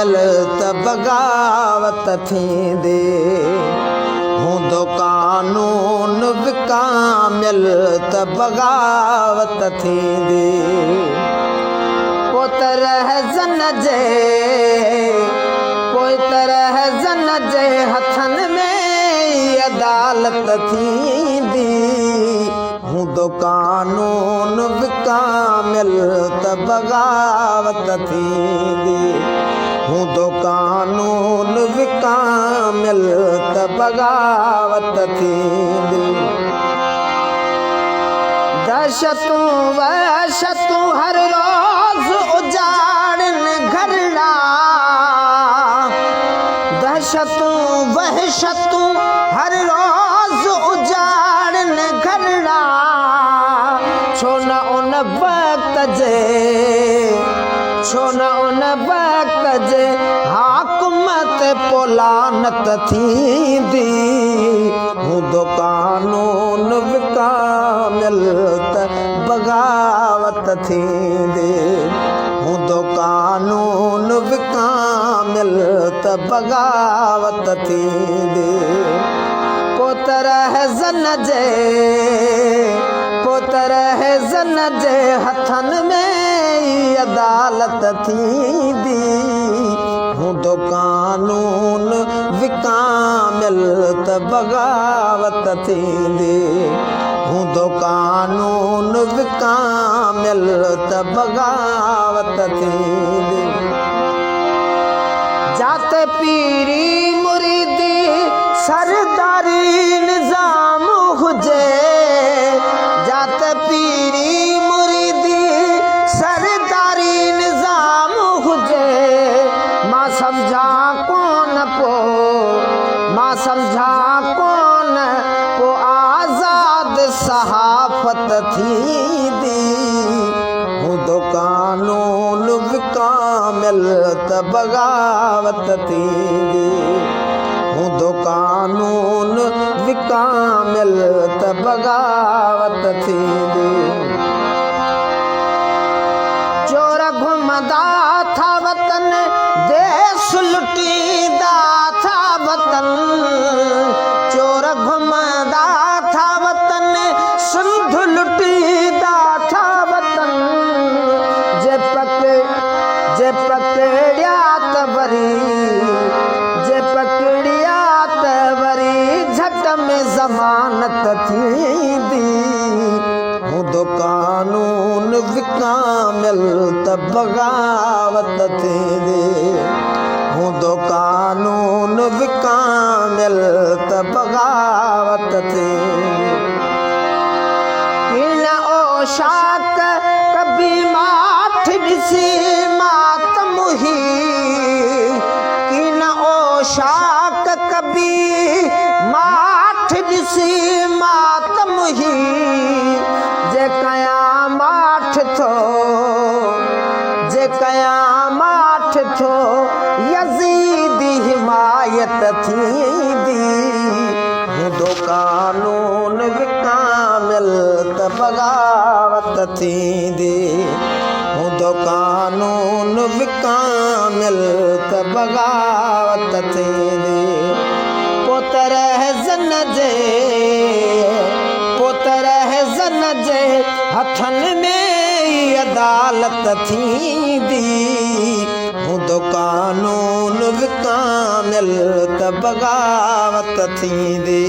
विकामिल त बग़ावत थींदी। हूंदो कानून विकामिल त बग़ावत थींदी। पोइ त रहज़न जे हथनि में अदालत थींदी। हूंदो कानून विकामिल त बग़ावत थींदी। हूंदो कानून विकामिल त बग़ावत थींदी। दहशतूं वहशतूं हर रोज़ उजाड़नि घरड़ा। दहशतूं वहशतूं हर रोज़ उजाड़नि घरड़ा। छो न उन वक़्त जे हाकुमत पोलानत थींदी। हूंदो कानून विकामिल त बग़ावत थींदी। हूंदो कानून विकामिल त बग़ावत थींदी। पोइ त रहज़न जे हथनि में अदालत थींदी। हूंदो कानून विकामिल त बग़ावत थींदी। हूंदो कानून विकामिल त बग़ावत थींदी। जाते पीरी मुरीदी सरदारी निज़ाम हुजे। जाते पीरी मुरीदी सरदारी निज़ाम हुजे। मां सम्झा कोन को आज़ाद सहाफ़त थींदी। हूंदो कानून विकामिल त बग़ावत थींदी। हूंदो कानून विकामिल त बग़ावत थींदी। चोर घुमंदा था वतन देश लुटींदा था वतन। चोर घुमंदा था वतन सिंध लुटींदा था वतन। जे पकड़िया त वरी झट में ज़मानत थींदी। हूंदो कानून विकामिल त बग़ावत थींदी। हूंदो कानून विकामिल त बग़ावत थींदी। इन ओशाक कभी माठ ॾिसी मातम हुई। इन ओशाक कभी माठ ॾिसी मातम हुई। जे कयां माठ थो यज़ीदी हिमायत थींदी। हूंदो कानून विकामिल त बग़ावत थींदी। हूंदो कानून विकामिल त बग़ावत थींदी। पोइ त रहज़न जे हथनि में अदालत थींदी। हूंदो कानून विकामिल त बग़ावत थींदी।